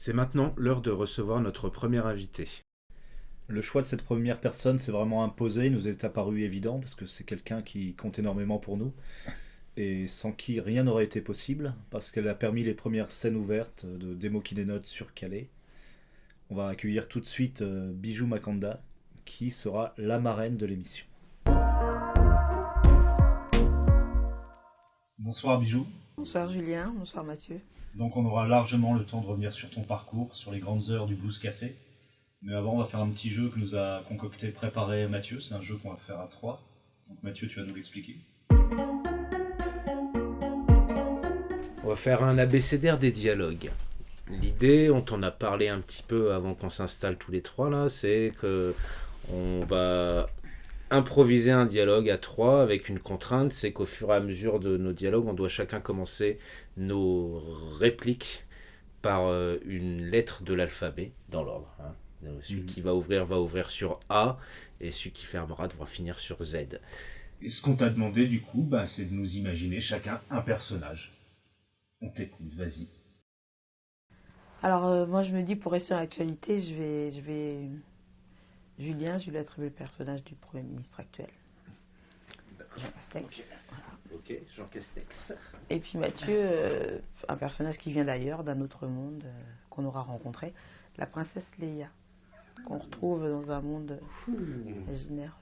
C'est maintenant l'heure de recevoir notre premier invité. Le choix de cette première personne s'est vraiment imposé, il nous est apparu évident parce que c'est quelqu'un qui compte énormément pour nous et sans qui rien n'aurait été possible parce qu'elle a permis les premières scènes ouvertes de Demo qui dénote sur Calais. On va accueillir tout de suite Bijou Makanda qui sera la marraine de l'émission. Bonsoir Bijou. Bonsoir Julien, bonsoir Mathieu. Donc on aura largement le temps de revenir sur ton parcours, sur les grandes heures du Blues Café. Mais avant, on va faire un petit jeu que nous a concocté, préparé Mathieu. C'est un jeu qu'on va faire à trois. Donc Mathieu, tu vas nous l'expliquer. On va faire un abécédaire des dialogues. L'idée, on t'en a parlé un petit peu avant qu'on s'installe tous les trois là, c'est que on va improviser un dialogue à trois avec une contrainte, c'est qu'au fur et à mesure de nos dialogues, on doit chacun commencer nos répliques par une lettre de l'alphabet dans l'ordre. Celui qui va ouvrir sur A, et celui qui fermera devra finir sur Z. Et ce qu'on t'a demandé du coup, c'est de nous imaginer chacun un personnage. On t'écoute, vas-y. Alors moi je me dis pour rester dans l'actualité, je vais Julien, je lui attribue le personnage du Premier ministre actuel. Jean Castex. Ok, Voilà. ok, Jean Castex. Et puis Mathieu, un personnage qui vient d'ailleurs, d'un autre monde, qu'on aura rencontré, la princesse Leia, qu'on retrouve dans un monde imaginaire.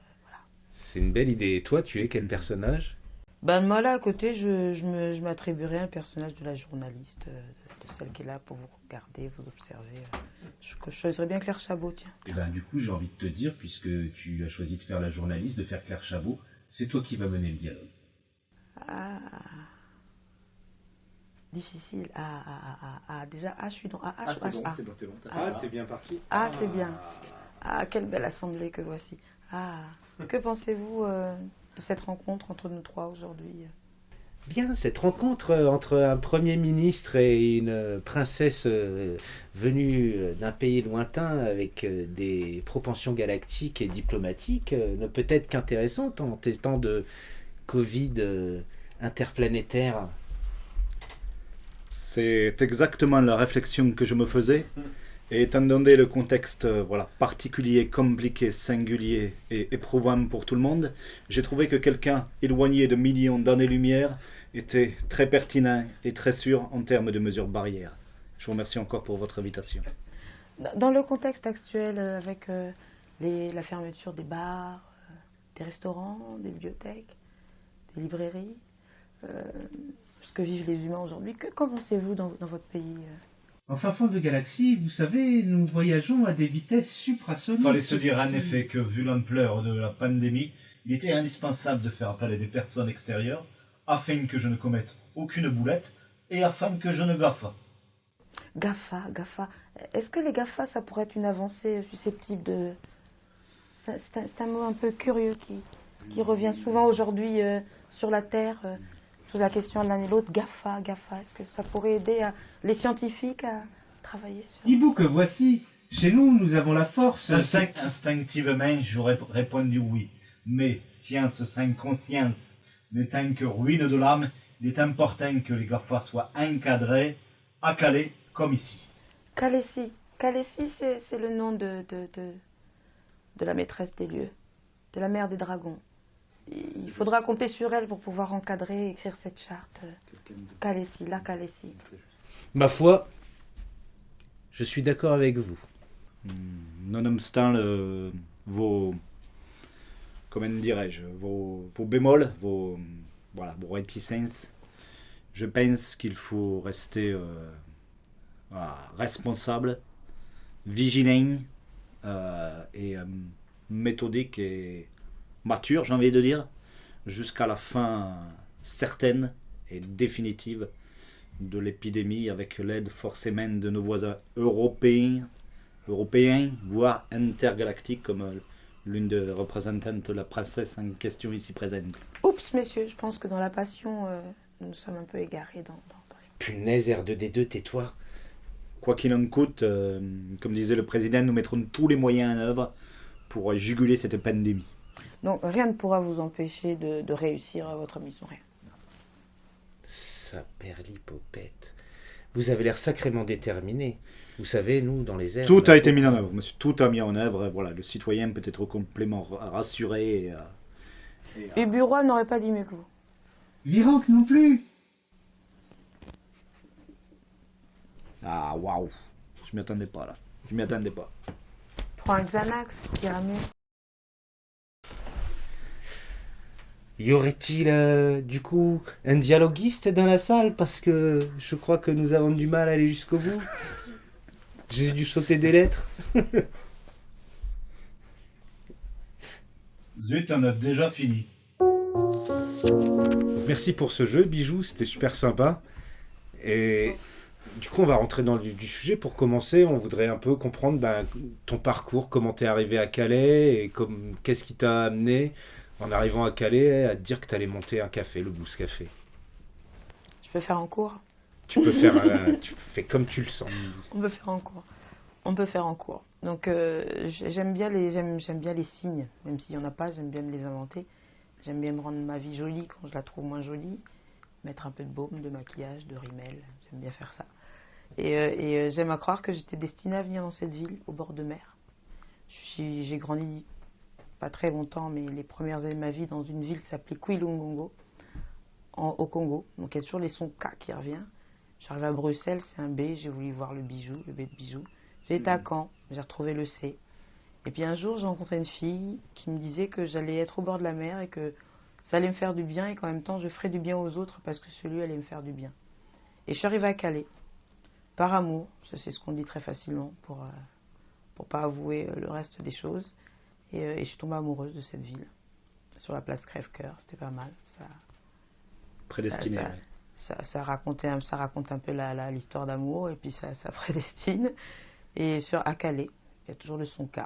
C'est une belle idée. Et toi, tu es quel personnage ? Moi là à côté, je m'attribuerai un personnage de la journaliste, de celle qui est là pour vous regarder, vous observer. Je choisirais bien Claire Chabot, tiens. Et du coup, j'ai envie de te dire, puisque tu as choisi de faire la journaliste, de faire Claire Chabot, c'est toi qui vas mener le dialogue. Ah, difficile. Déjà, je suis dans c'est bon, t'es bien parti. C'est bien. Quelle belle assemblée que voici. Que pensez-vous de cette rencontre entre nous trois aujourd'hui ? Bien, cette rencontre entre un Premier ministre et une princesse venue d'un pays lointain avec des propensions galactiques et diplomatiques ne peut être qu'intéressante en ces temps de Covid interplanétaire. C'est exactement la réflexion que je me faisais. Et étant donné le contexte particulier, compliqué, singulier et éprouvant pour tout le monde, j'ai trouvé que quelqu'un éloigné de millions d'années-lumière était très pertinent et très sûr en termes de mesures barrières. Je vous remercie encore pour votre invitation. Dans le contexte actuel, avec la fermeture des bars, des restaurants, des bibliothèques, des librairies, ce que vivent les humains aujourd'hui, qu'en pensez-vous dans votre pays En fin fond de galaxie, vous savez, nous voyageons à des vitesses suprasoniques. Fallait se dire en effet que, vu l'ampleur de la pandémie, il était indispensable de faire appel à des personnes extérieures afin que je ne commette aucune boulette et afin que je ne gaffe. GAFA. Est-ce que les GAFA, ça pourrait être une avancée susceptible de... C'est un mot un peu curieux qui revient souvent aujourd'hui sur la Terre, sur la question de l'un et l'autre. GAFA. Est-ce que ça pourrait aider les scientifiques à travailler sur... Hibou que voici, chez nous avons la force. Instinctivement, j'aurais répondu oui. Mais science sans conscience n'étant que ruine de l'âme, il est important que les GAFA soient encadrés à Calais comme ici. Khaleesi, c'est le nom de la maîtresse des lieux, de la mère des dragons. Il faudra compter sur elle pour pouvoir encadrer et écrire cette charte. Khaleesi. Ma foi, je suis d'accord avec vous. Nonobstant vos bémols, vos réticences, je pense qu'il faut rester responsable, vigilant et méthodique et mature, j'ai envie de dire, jusqu'à la fin certaine et définitive de l'épidémie avec l'aide forcément de nos voisins européens, voire intergalactiques, comme l'une des représentantes de la princesse en question ici présente. Oups, messieurs, je pense que dans la passion, nous sommes un peu égarés dans les... Punaise, R2D2, tais-toi. Quoi qu'il en coûte, comme disait le président, nous mettrons tous les moyens en œuvre pour juguler cette pandémie. Donc rien ne pourra vous empêcher de réussir votre mission. Rien. Saperlipopette. vous avez l'air sacrément déterminé. Vous savez, nous, dans les airs... Tout a été mis en œuvre, monsieur. Tout a mis en œuvre. Voilà, le citoyen peut être complètement rassuré. Et Bureau n'aurait pas dit mieux que vous. Virenque non plus. Ah, waouh. Je m'y attendais pas, là. Je m'y attendais pas. Prends un Xanax, qui ira mieux. Y aurait-il, du coup, un dialoguiste dans la salle? Parce que je crois que nous avons du mal à aller jusqu'au bout. J'ai dû sauter des lettres. Zut, on a déjà fini. Merci pour ce jeu, Bijou, c'était super sympa. Et du coup, on va rentrer dans le vif du sujet. Pour commencer, on voudrait un peu comprendre ton parcours, comment t'es arrivé à Calais et qu'est-ce qui t'a amené en arrivant à Calais à te dire que t'allais monter un café, le Blues Café. Je peux faire en cours. Tu peux faire, tu fais comme tu le sens. On peut faire en cours. On peut faire en cours. Donc j'aime bien les signes, même s'il n'y en a pas, j'aime bien me les inventer. J'aime bien me rendre ma vie jolie quand je la trouve moins jolie. Mettre un peu de baume, de maquillage, de rimel, j'aime bien faire ça. Et j'aime à croire que j'étais destinée à venir dans cette ville, au bord de mer. J'ai grandi pas très longtemps, mais les premières années de ma vie dans une ville qui s'appelait Kouilungongo, au Congo. Donc il y a toujours les sons K qui reviennent. J'arrive à Bruxelles, c'est un B, j'ai voulu voir le bijou, le B de bijou. J'ai été à Caen, j'ai retrouvé le C. Et puis un jour, j'ai rencontré une fille qui me disait que j'allais être au bord de la mer et que ça allait me faire du bien et qu'en même temps, je ferais du bien aux autres parce que celui allait me faire du bien. Et je suis arrivée à Calais, par amour, ça c'est ce qu'on dit très facilement pour pas avouer le reste des choses. Et je suis tombée amoureuse de cette ville, sur la place Crève-Cœur, c'était pas mal. Prédestiné. Ça raconte un peu l'histoire d'amour et puis ça prédestine. Et à Calais, il y a toujours le son K,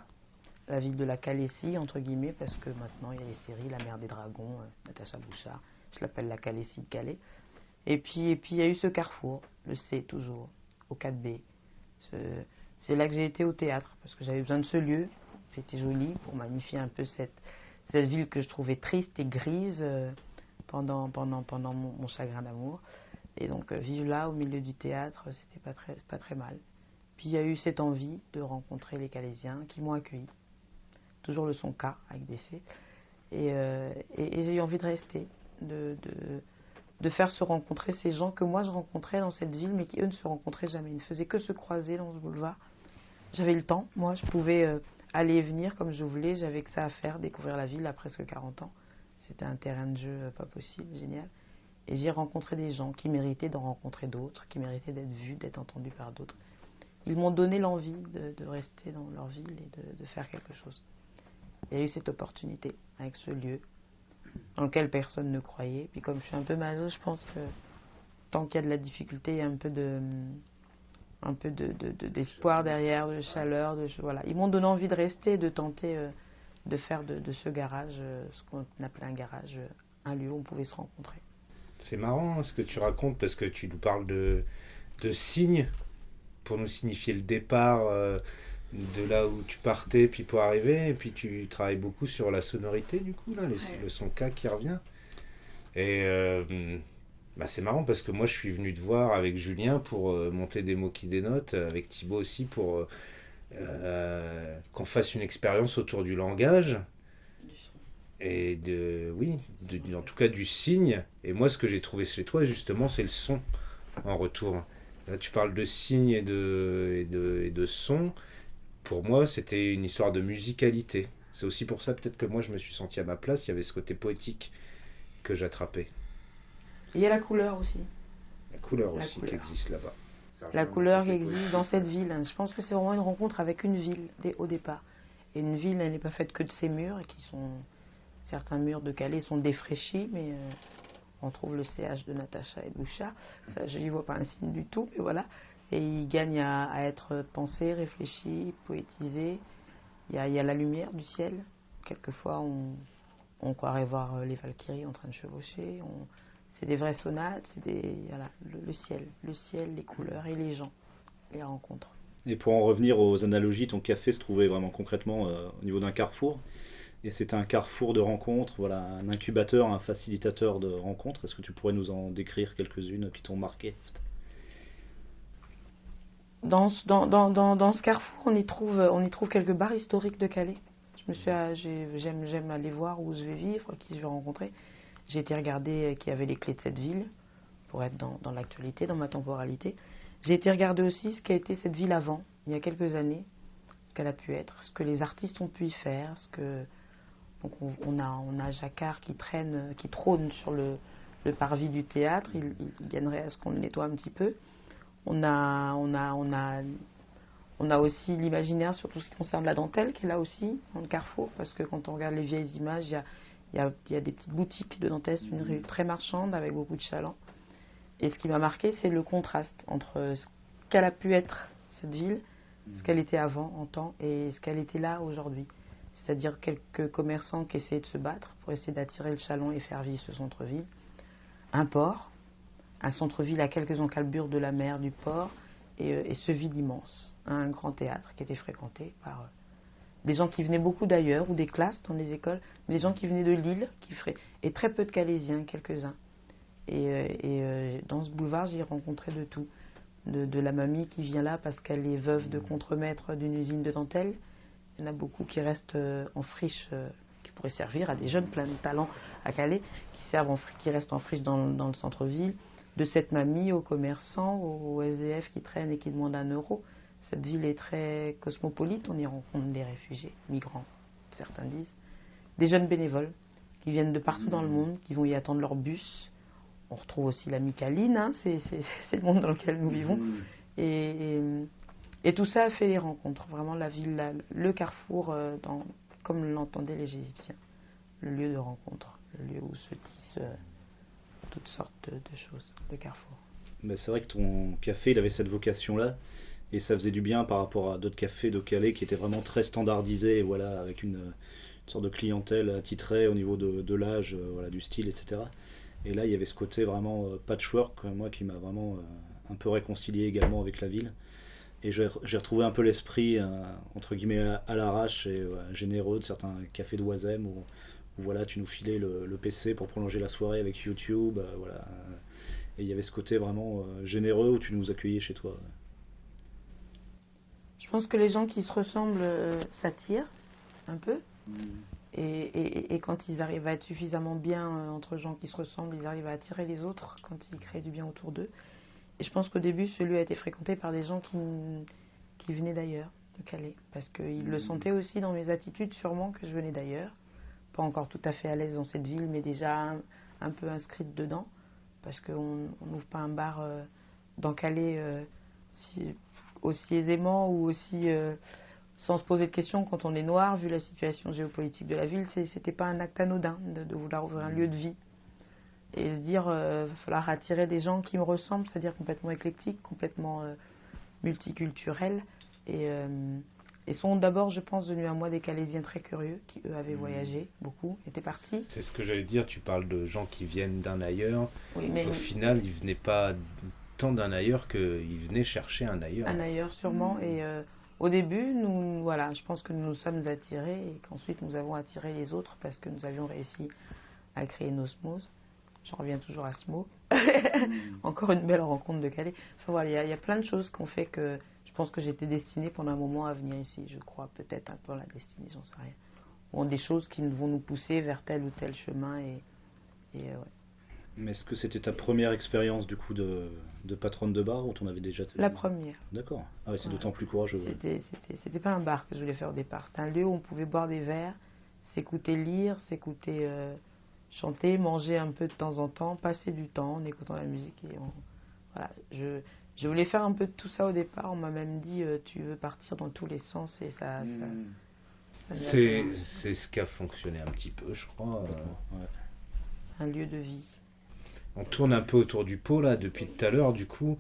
la ville de la Calaisie, entre guillemets, parce que maintenant il y a les séries La Mer des Dragons, Natacha Bouchard, je l'appelle la Calaisie de Calais. Et puis il y a eu ce carrefour, le C toujours, au 4B. C'est là que j'ai été au théâtre, parce que j'avais besoin de ce lieu, c'était joli, pour magnifier un peu cette ville que je trouvais triste et grise pendant mon chagrin d'amour. Et donc vivre là, au milieu du théâtre, c'était pas très mal. Puis il y a eu cette envie de rencontrer les Calaisiens qui m'ont accueilli. Toujours le son K avec des C. Et j'ai eu envie de rester, de faire se rencontrer ces gens que moi je rencontrais dans cette ville, mais qui eux ne se rencontraient jamais. Ils ne faisaient que se croiser dans ce boulevard. J'avais le temps, moi je pouvais aller et venir comme je voulais, j'avais que ça à faire, découvrir la ville à presque 40 ans. C'était un terrain de jeu pas possible, génial. Et j'ai rencontré des gens qui méritaient d'en rencontrer d'autres, qui méritaient d'être vus, d'être entendus par d'autres. Ils m'ont donné l'envie de rester dans leur ville et de faire quelque chose. Il y a eu cette opportunité avec ce lieu dans lequel personne ne croyait. Puis comme je suis un peu maso, je pense que tant qu'il y a de la difficulté, il y a un peu d'espoir derrière, de chaleur. Voilà. Ils m'ont donné envie de rester, de tenter de faire de ce garage, ce qu'on appelait un garage, un lieu où on pouvait se rencontrer. C'est marrant ce que tu racontes parce que tu nous parles de signes pour nous signifier le départ de là où tu partais puis pour arriver, et puis tu travailles beaucoup sur la sonorité du coup là, le son K qui revient. Et c'est marrant parce que moi je suis venu te voir avec Julien pour monter des mots qui dénotent, avec Thibaut aussi pour qu'on fasse une expérience autour du langage et en tout cas du signe. Et moi ce que j'ai trouvé chez toi justement c'est le son en retour. Là, tu parles de signes et de son. Pour moi c'était une histoire de musicalité. C'est aussi pour ça peut-être que moi je me suis senti à ma place, il y avait ce côté poétique que j'attrapais. Il y a la couleur aussi. La couleur aussi qui existe là-bas. La couleur qui existe dans cette ville. Je pense que c'est vraiment une rencontre avec une ville au départ. Et une ville, elle n'est pas faite que de ces murs, qui sont... Certains murs de Calais sont défraîchis, mais on trouve le CH de Natacha et de Bouchard. Ça, je n'y vois pas un signe du tout, mais voilà. Et il gagne à être pensé, réfléchi, poétisé. Il y a la lumière du ciel. Quelquefois, on croirait voir les Valkyries en train de chevaucher. C'est des vraies sonates, c'est le ciel, les couleurs et les gens, les rencontres. Et pour en revenir aux analogies, ton café se trouvait vraiment concrètement au niveau d'un carrefour. Et c'était un carrefour de rencontres, voilà, un incubateur, un facilitateur de rencontres. Est-ce que tu pourrais nous en décrire quelques-unes qui t'ont marqué ? Dans ce carrefour, on y trouve quelques bars historiques de Calais. J'aime aller voir où je vais vivre, qui je vais rencontrer. J'ai été regarder qui avait les clés de cette ville, pour être dans l'actualité, dans ma temporalité. J'ai été regarder aussi ce qu'a été cette ville avant, il y a quelques années, ce qu'elle a pu être, ce que les artistes ont pu y faire. Donc on a Jacquard qui trône sur le parvis du théâtre. Il gagnerait à ce qu'on le nettoie un petit peu. On a aussi l'imaginaire sur tout ce qui concerne la dentelle qui est là aussi, dans le carrefour, parce que quand on regarde les vieilles images, il y a des petites boutiques de dentelle, c'est une rue très marchande avec beaucoup de chalands. Et ce qui m'a marqué, c'est le contraste entre ce qu'elle a pu être, cette ville, ce qu'elle était avant en temps, et ce qu'elle était là aujourd'hui. C'est-à-dire quelques commerçants qui essayaient de se battre pour essayer d'attirer le chaland et faire vivre ce centre-ville. Un port, un centre-ville à quelques encalbures de la mer, du port, et ce vide immense. Un grand théâtre qui était fréquenté par des gens qui venaient beaucoup d'ailleurs, ou des classes dans les écoles, mais des gens qui venaient de Lille, et très peu de Calaisiens, quelques-uns. Et dans ce boulevard, j'ai rencontré de tout. De la mamie qui vient là parce qu'elle est veuve de contremaître d'une usine de dentelle. Il y en a beaucoup qui restent en friche, qui pourraient servir à des jeunes pleins de talent à Calais, qui restent en friche dans le centre-ville. De cette mamie aux commerçants, aux SDF qui traînent et qui demandent 1 euro. Cette ville est très cosmopolite, on y rencontre des réfugiés, migrants, certains disent. Des jeunes bénévoles qui viennent de partout dans le monde, qui vont y attendre leur bus. On retrouve aussi la Micaline, hein, c'est le monde dans lequel nous vivons. Et tout ça a fait les rencontres. Vraiment la ville, le carrefour, comme l'entendaient les Égyptiens. Le lieu de rencontre, le lieu où se tissent toutes sortes de choses, de carrefour. Mais c'est vrai que ton café, il avait cette vocation-là. Et ça faisait du bien par rapport à d'autres cafés de Calais qui étaient vraiment très standardisés, voilà, avec une sorte de clientèle attitrée au niveau de l'âge, voilà, du style, etc. Et là, il y avait ce côté vraiment patchwork, moi, qui m'a vraiment un peu réconcilié également avec la ville. Et j'ai retrouvé un peu l'esprit, entre guillemets, à l'arrache et généreux de certains cafés de Oisem où voilà, tu nous filais le PC pour prolonger la soirée avec YouTube, voilà. Et il y avait ce côté vraiment généreux où tu nous accueillais chez toi. Je pense que les gens qui se ressemblent s'attirent un peu. Et quand ils arrivent à être suffisamment bien entre gens qui se ressemblent, ils arrivent à attirer les autres quand ils créent du bien autour d'eux. Et je pense qu'au début, ce lieu a été fréquenté par des gens qui venaient d'ailleurs, de Calais. Parce qu'ils le sentaient aussi dans mes attitudes, sûrement, que je venais d'ailleurs. Pas encore tout à fait à l'aise dans cette ville, mais déjà un peu inscrite dedans. Parce qu'on n'ouvre pas un bar dans Calais aussi aisément ou aussi sans se poser de questions quand on est noir, vu la situation géopolitique de la ville. C'était pas un acte anodin de vouloir ouvrir un lieu de vie et se dire va falloir attirer des gens qui me ressemblent, c'est-à-dire complètement éclectiques, complètement multiculturels et sont d'abord, je pense, venus à moi des Calaisiens très curieux qui eux avaient voyagé beaucoup, étaient partis. C'est ce que j'allais dire, tu parles de gens qui viennent d'un ailleurs. Oui, mais au final, ils venaient pas tant d'un ailleurs qu'ils venaient chercher un ailleurs. Un ailleurs sûrement. Et au début, je pense que nous nous sommes attirés et qu'ensuite nous avons attiré les autres parce que nous avions réussi à créer une osmose. J'en reviens toujours à ce mot. Encore une belle rencontre de Calais. Enfin voilà, il y a plein de choses qui ont fait que je pense que j'étais destinée pendant un moment à venir ici. Je crois peut-être un peu à la destinée, j'en sais rien. Ou des choses qui vont nous pousser vers tel ou tel chemin. Ouais. Mais est-ce que c'était ta première expérience du coup de patronne de bar ou t'en avais déjà? La première. D'accord. Ah ouais, c'est d'autant plus courageux. C'était pas un bar que je voulais faire au départ. C'était un lieu où on pouvait boire des verres, s'écouter lire, s'écouter chanter, manger un peu de temps en temps, passer du temps en écoutant la musique. Voilà. Je voulais faire un peu de tout ça au départ. On m'a même dit tu veux partir dans tous les sens et ça c'est ce qui a fonctionné un petit peu, je crois. Ouais. Un lieu de vie. On tourne un peu autour du pot là depuis tout à l'heure. Du coup,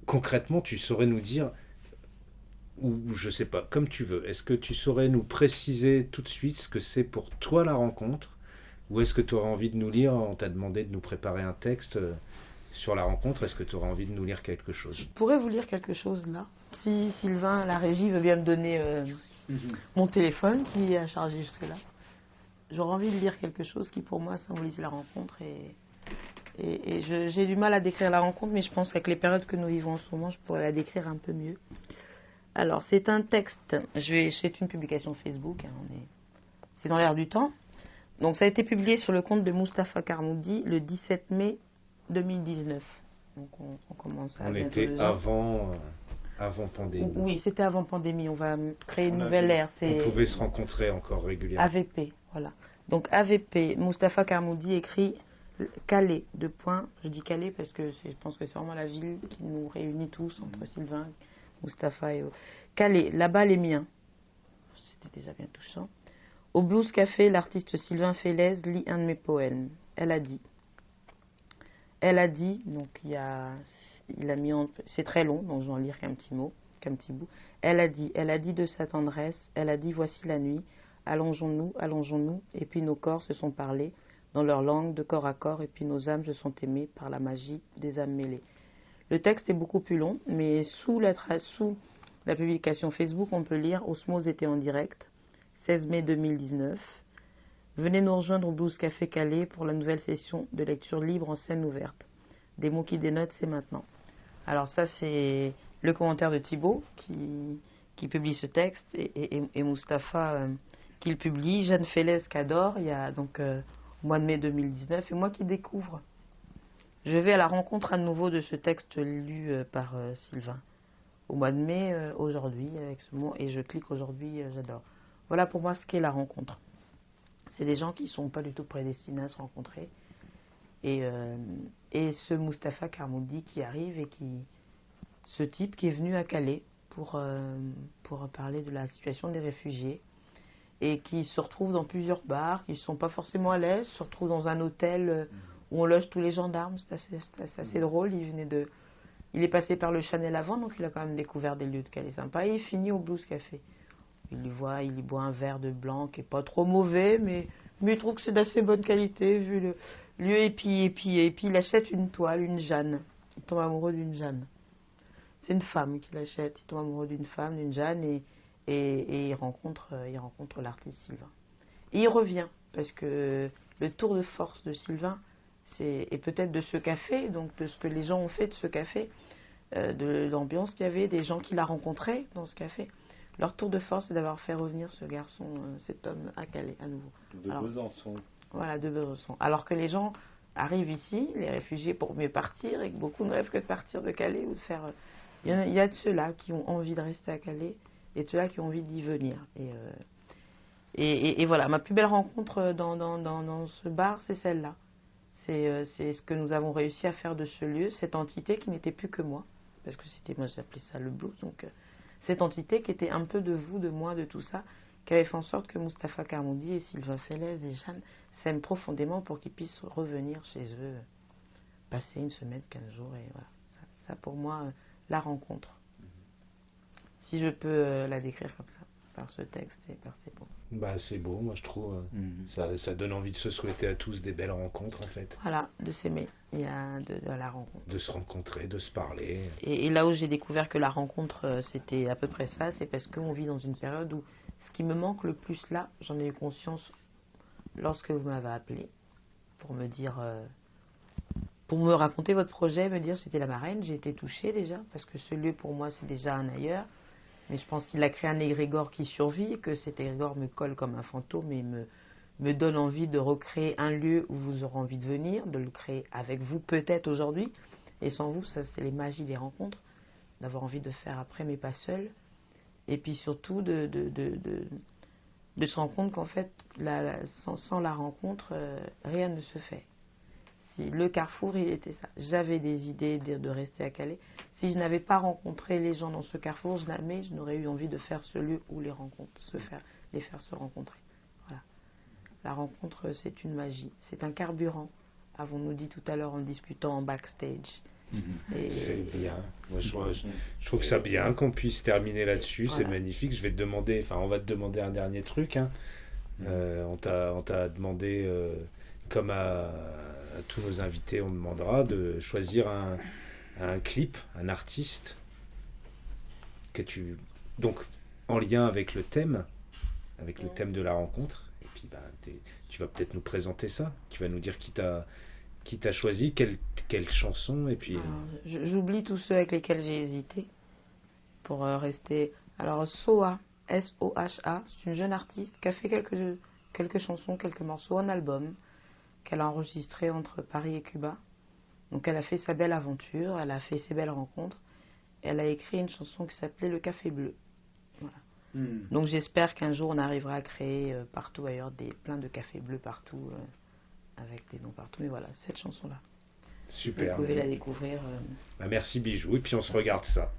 concrètement, tu saurais nous dire, ou je sais pas, comme tu veux, est-ce que tu saurais nous préciser tout de suite ce que c'est pour toi la rencontre, ou est-ce que tu aurais envie de nous lire? On t'a demandé de nous préparer un texte sur la rencontre. Est-ce que tu aurais envie de nous lire quelque chose? Je pourrais vous lire quelque chose là. Si Sylvain, la régie, veut bien me donner mon téléphone qui est à charger jusque-là. J'aurais envie de lire quelque chose qui pour moi symbolise la rencontre et J'ai du mal à décrire la rencontre, mais je pense qu'avec les périodes que nous vivons en ce moment, je pourrais la décrire un peu mieux. Alors, c'est un texte, c'est une publication Facebook, hein, c'est dans l'air du temps. Donc, ça a été publié sur le compte de Mustapha Karmoudi le 17 mai 2019. Donc, on commence à... On était avant pandémie. Oui, c'était avant pandémie. On va créer une nouvelle ère. On pouvait se rencontrer encore régulièrement. AVP, voilà. Donc, AVP, Mustapha Karmoudi écrit Calais, je dis Calais parce que je pense que c'est vraiment la ville qui nous réunit tous, entre Sylvain, Mustapha et... Calais, là-bas les miens. C'était déjà bien touchant. Au Blues Café, l'artiste Sylvain Félez lit un de mes poèmes. Elle a dit, donc il a mis c'est très long, donc je vais en lire qu'un petit mot, qu'un petit bout. Elle a dit de sa tendresse, elle a dit voici la nuit, allongeons-nous, et puis nos corps se sont parlés dans leur langue de corps à corps, et puis nos âmes se sont aimées par la magie des âmes mêlées. Le texte est beaucoup plus long, mais sous la publication Facebook, on peut lire Osmose était en direct, 16 mai 2019. Venez nous rejoindre au Blues Café Calais pour la nouvelle session de lecture libre en scène ouverte. Des mots qui dénotent, c'est maintenant. Alors ça, c'est le commentaire de Thibaut qui publie ce texte et Mustapha qui le publie. Jeanne Félez qu'adore, il y a donc au mois de mai 2019, et moi qui découvre. Je vais à la rencontre à nouveau de ce texte lu par Sylvain. Au mois de mai, aujourd'hui, avec ce mot, et je clique aujourd'hui, j'adore. Voilà pour moi ce qu'est la rencontre. C'est des gens qui ne sont pas du tout prédestinés à se rencontrer. Et ce Mustapha Karmoudi qui arrive ce type qui est venu à Calais pour parler de la situation des réfugiés et qui se retrouve dans plusieurs bars, qui ne sont pas forcément à l'aise, se retrouve dans un hôtel où on loge tous les gendarmes. C'est assez drôle. Il est passé par le Chanel avant, donc il a quand même découvert des lieux de Calais sympas. Et il finit au Blues Café. Il y boit un verre de blanc qui n'est pas trop mauvais, mais il trouve que c'est d'assez bonne qualité vu le lieu. Et puis il achète une toile, une Jeanne. Il tombe amoureux d'une Jeanne. C'est une femme qui l'achète. Il tombe amoureux d'une femme, d'une Jeanne, et il rencontre l'artiste Sylvain. Et il revient, parce que le tour de force de Sylvain, et peut-être de ce café, donc de ce que les gens ont fait de ce café, de l'ambiance qu'il y avait, des gens qu'il a rencontrés dans ce café. Leur tour de force, c'est d'avoir fait revenir ce garçon, cet homme à Calais, à nouveau. Besançon. Voilà, de Besançon. Alors que les gens arrivent ici, les réfugiés, pour mieux partir, et que beaucoup ne rêvent que de partir de Calais ou de faire... Il y a de ceux-là qui ont envie de rester à Calais, et de ceux-là qui ont envie d'y venir. Et voilà, ma plus belle rencontre dans ce bar, c'est celle-là. C'est ce que nous avons réussi à faire de ce lieu, cette entité qui n'était plus que moi, parce que moi j'appelais ça le blues, donc cette entité qui était un peu de vous, de moi, de tout ça, qui avait fait en sorte que Mustapha Karmoudi et Sylvain Félez et Jeanne s'aiment profondément pour qu'ils puissent revenir chez eux, passer une semaine, 15 jours, et voilà. Ça pour moi, la rencontre. Si je peux la décrire comme ça, par ce texte et par ces mots. Bah, c'est beau, moi je trouve. Ça donne envie de se souhaiter à tous des belles rencontres en fait. Voilà, de s'aimer, il y a de la rencontre. De se rencontrer, de se parler. Et là où j'ai découvert que la rencontre c'était à peu près ça, c'est parce qu'on vit dans une période où ce qui me manque le plus là, j'en ai eu conscience lorsque vous m'avez appelé pour me dire, pour me raconter votre projet, me dire c'était la marraine, j'ai été touchée déjà, parce que ce lieu pour moi c'est déjà un ailleurs. Mais je pense qu'il a créé un égrégore qui survit, et que cet égrégore me colle comme un fantôme et me donne envie de recréer un lieu où vous aurez envie de venir, de le créer avec vous peut-être aujourd'hui. Et sans vous, ça c'est les magies des rencontres, d'avoir envie de faire après mais pas seul. Et puis surtout de se rendre compte qu'en fait, sans la rencontre, rien ne se fait. Si le carrefour, il était ça. J'avais des idées de rester à Calais. Si je n'avais pas rencontré les gens dans ce carrefour, jamais je n'aurais eu envie de faire ce lieu où les faire se rencontrer. Voilà. La rencontre, c'est une magie. C'est un carburant, avons-nous dit tout à l'heure en discutant en backstage. C'est bien. Moi, je trouve que c'est bien qu'on puisse terminer là-dessus. Voilà. C'est magnifique. Je vais te demander, on va te demander un dernier truc. Hein. On t'a demandé, comme à tous nos invités, on demandera de choisir un clip, un artiste donc en lien avec le thème de la rencontre. Et puis tu vas peut-être nous présenter ça. Tu vas nous dire qui t'a qui t'a choisi, quelle chanson et puis... J'oublie tous ceux avec lesquels j'ai hésité pour rester... Alors Soha, S-O-H-A, c'est une jeune artiste qui a fait quelques chansons, quelques morceaux, un album qu'elle a enregistré entre Paris et Cuba. Donc elle a fait sa belle aventure, elle a fait ses belles rencontres. Elle a écrit une chanson qui s'appelait Le Café Bleu. Voilà. Donc j'espère qu'un jour on arrivera à créer partout ailleurs plein de cafés bleus partout, avec des noms partout. Mais voilà, cette chanson-là. Super. Vous pouvez la découvrir. Merci Bijou, et puis on se regarde ça.